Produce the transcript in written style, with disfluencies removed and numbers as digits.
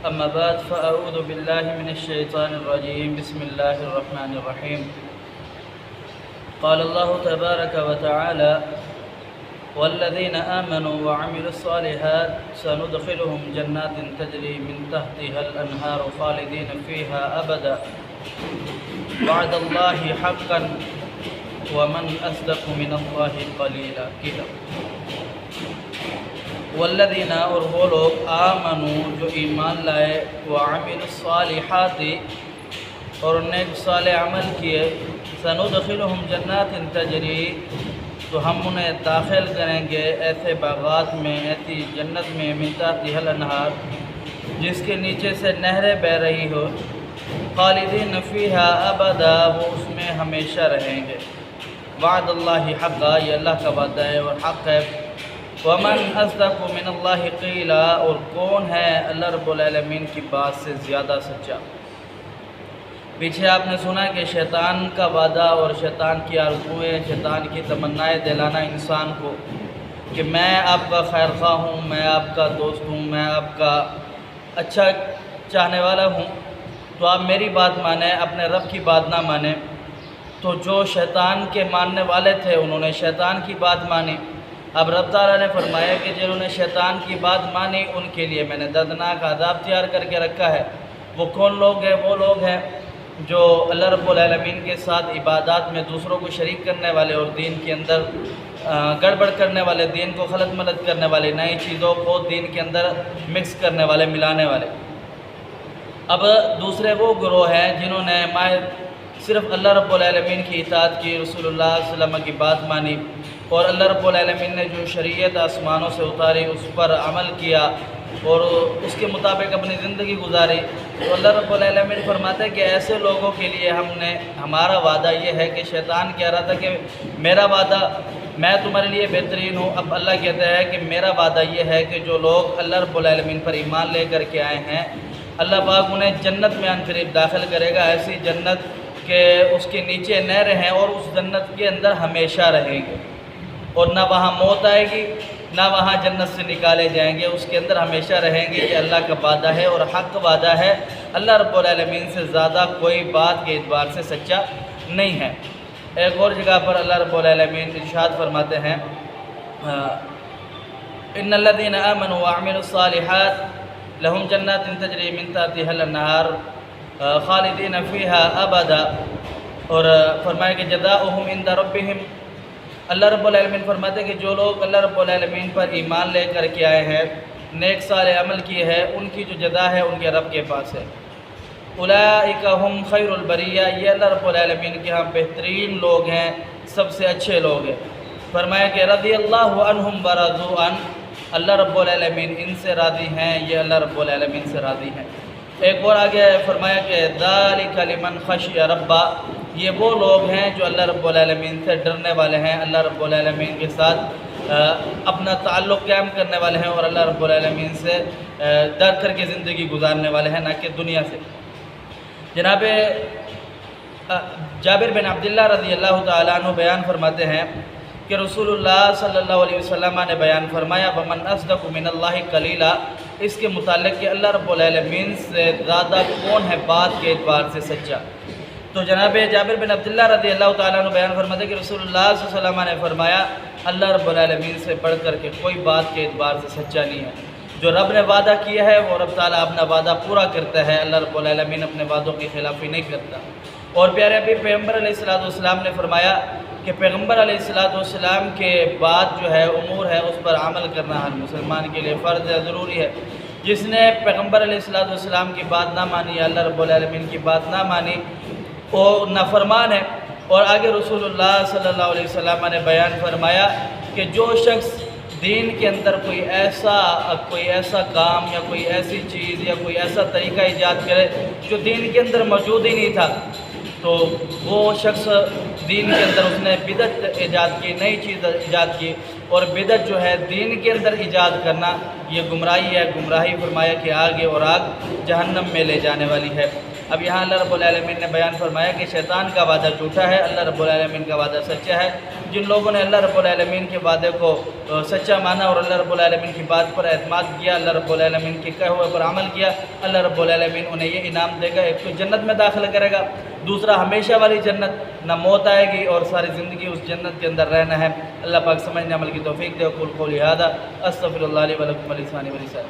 أما بعد فأعوذ بالله من الشيطان الرجيم. بسم الله الرحمن الرحيم. قال الله تبارك وتعالى: والذين آمنوا وعملوا الصالحات سندخلهم جنات تجري من تحتها الأنهار خالدين فيها أبدا وعد الله حقا ومن أصدق من الله قليلا. والذین اور وہ لوگ آمنوا جو ایمان لائے وعملوا الصالحات اور نیک صالح عمل کیے سندخلهم جنات تجری تو ہم انہیں داخل کریں گے ایسے باغات میں، ایسی جنت میں من تحتها الانہار جس کے نیچے سے نہریں بہہ رہی ہو، خالدین فیہا ابدا وہ اس میں ہمیشہ رہیں گے. وعد اللہ حقا یہ اللہ کا وعدہ ہے اور حق ہے. ومن اصدق من اللہ قیلا اور کون ہے اللہ رب العالمین کی بات سے زیادہ سچا. پیچھے آپ نے سنا کہ شیطان کا وعدہ اور شیطان کی آرزوئیں، شیطان کی تمنائیں دلانا انسان کو کہ میں آپ کا خیر خواہ ہوں، میں آپ کا دوست ہوں، میں آپ کا اچھا چاہنے والا ہوں، تو آپ میری بات مانیں، اپنے رب کی بات نہ مانیں. تو جو شیطان کے ماننے والے تھے انہوں نے شیطان کی بات مانی. اب رب تعالیٰ نے فرمایا کہ جنہوں نے شیطان کی بات مانی ان کے لیے میں نے دردناک عذاب تیار کر کے رکھا ہے. وہ کون لوگ ہیں؟ وہ لوگ ہیں جو اللہ رب العالمین کے ساتھ عبادات میں دوسروں کو شریک کرنے والے اور دین کے اندر گڑبڑ کرنے والے، دین کو خلط ملط کرنے والے، نئی چیزوں کو دین کے اندر مکس کرنے والے، ملانے والے. اب دوسرے وہ گروہ ہیں جنہوں نے صرف اللہ رب العالمین کی اطاعت کی، رسول اللہ صلی اللہ علیہ وسلم کی بات مانی اور اللہ رب العالمین نے جو شریعت آسمانوں سے اتاری اس پر عمل کیا اور اس کے مطابق اپنی زندگی گزاری. تو اللہ رب العالمین فرماتا ہے کہ ایسے لوگوں کے لیے ہمارا وعدہ یہ ہے کہ شیطان کہہ رہا تھا کہ میرا وعدہ میں تمہارے لیے بہترین ہوں. اب اللہ کہتا ہے کہ میرا وعدہ یہ ہے کہ جو لوگ اللہ رب العالمین پر ایمان لے کر کے آئے ہیں اللہ پاک انہیں جنت میں عنقریب داخل کرے گا، ایسی جنت کہ اس کے نیچے نہریں ہیں اور اس جنت کے اندر ہمیشہ رہیں گے اور نہ وہاں موت آئے گی نہ وہاں جنت سے نکالے جائیں گے، اس کے اندر ہمیشہ رہیں گے. یہ اللہ کا وعدہ ہے اور حق وعدہ ہے. اللہ رب العالمین سے زیادہ کوئی بات کے اعتبار سے سچا نہیں ہے. ایک اور جگہ پر اللہ رب العالمین ارشاد فرماتے ہیں: ان الذین آمنوا وعملوا الصالحات لهم جنات تجری من تحتها الانہار خالدین فیہا ابدا. اور فرمایا کہ جزاؤہم عند ربہم. اللہ رب العالمین فرماتے ہیں کہ جو لوگ اللہ رب العالمین پر ایمان لے کر کے آئے ہیں، نیک صالح عمل کیے ہیں، ان کی جو جزا ہے ان کے رب کے پاس ہے. اولئک ہم خیر البریہ یہ اللہ رب العالمین کے ہاں بہترین لوگ ہیں، سب سے اچھے لوگ ہیں. فرمایا کہ رضی اللہ عنہم ورضوا عنہ اللہ رب العالمین ان سے راضی ہیں، یہ اللہ رب العالمین سے راضی ہیں. ایک اور آگے فرمایا کہ ذالک لمن خشی ربہ یہ وہ لوگ ہیں جو اللہ رب العالمین سے ڈرنے والے ہیں، اللہ رب العالمین کے ساتھ اپنا تعلق قائم کرنے والے ہیں اور اللہ رب العالمین سے ڈر کر کے زندگی گزارنے والے ہیں، نہ کہ دنیا سے. جناب جابر بن عبداللہ رضی اللہ تعالیٰ عنہ بیان فرماتے ہیں کہ رسول اللہ صلی اللہ علیہ وسلم نے بیان فرمایا: ومن اصدق من اللہ قلیلا. اس کے متعلق کہ اللہ رب العالمین سے زیادہ کون ہے بات کے اعتبار سے سچا. تو جناب جابر بن عبداللہ رضی اللہ تعالیٰ عنہ بیان فرماتے ہیں کہ رسول اللہ صلی اللہ علیہ وسلم نے فرمایا اللہ رب العالمین سے بڑھ کر کے کوئی بات کے اعتبار سے سچا نہیں ہے. جو رب نے وعدہ کیا ہے وہ رب تعالیٰ اپنا وعدہ پورا کرتا ہے، اللہ رب العالمین اپنے وعدوں کی خلافی نہیں کرتا. اور پیارے ابھی پیغمبر علیہ السلام نے فرمایا کہ پیغمبر علیہ السلام کے بعد جو ہے امور ہے اس پر عمل کرنا ہر مسلمان کے لیے فرض ہے، ضروری ہے. جس نے پیغمبر علیہ السلام کی بات نہ مانی، اللہ رب العالمین کی بات نہ مانی، وہ نافرمان ہے. اور آگے رسول اللہ صلی اللہ علیہ وسلم نے بیان فرمایا کہ جو شخص دین کے اندر کوئی ایسا کام یا کوئی ایسی چیز یا کوئی ایسا طریقہ ایجاد کرے جو دین کے اندر موجود ہی نہیں تھا، تو وہ شخص دین کے اندر اس نے بدعت ایجاد کی، نئی چیز ایجاد کی. اور بدعت جو ہے دین کے اندر ایجاد کرنا یہ گمراہی ہے. گمراہی فرمایا کہ آگے اور آگ جہنم میں لے جانے والی ہے. اب یہاں اللہ رب العالمین نے بیان فرمایا کہ شیطان کا وعدہ جھوٹا ہے، اللہ رب العالمین کا وعدہ سچا ہے. جن لوگوں نے اللہ رب العالمین کے وعدے کو سچا مانا اور اللہ رب العالمین کی بات پر اعتماد کیا، اللہ رب العالمین کے کہے ہوئے پر عمل کیا، اللہ رب العالمین انہیں یہ انعام دے گا، ایک تو جنت میں داخل کرے گا، دوسرا ہمیشہ والی جنت، نہ موت آئے گی اور ساری زندگی اس جنت کے اندر رہنا ہے۔ اللہ پاک سمجھنے عمل کی توفیق دے۔ قول قولی ھذا استغفر اللہ لی و لکم و لسانی و لسائر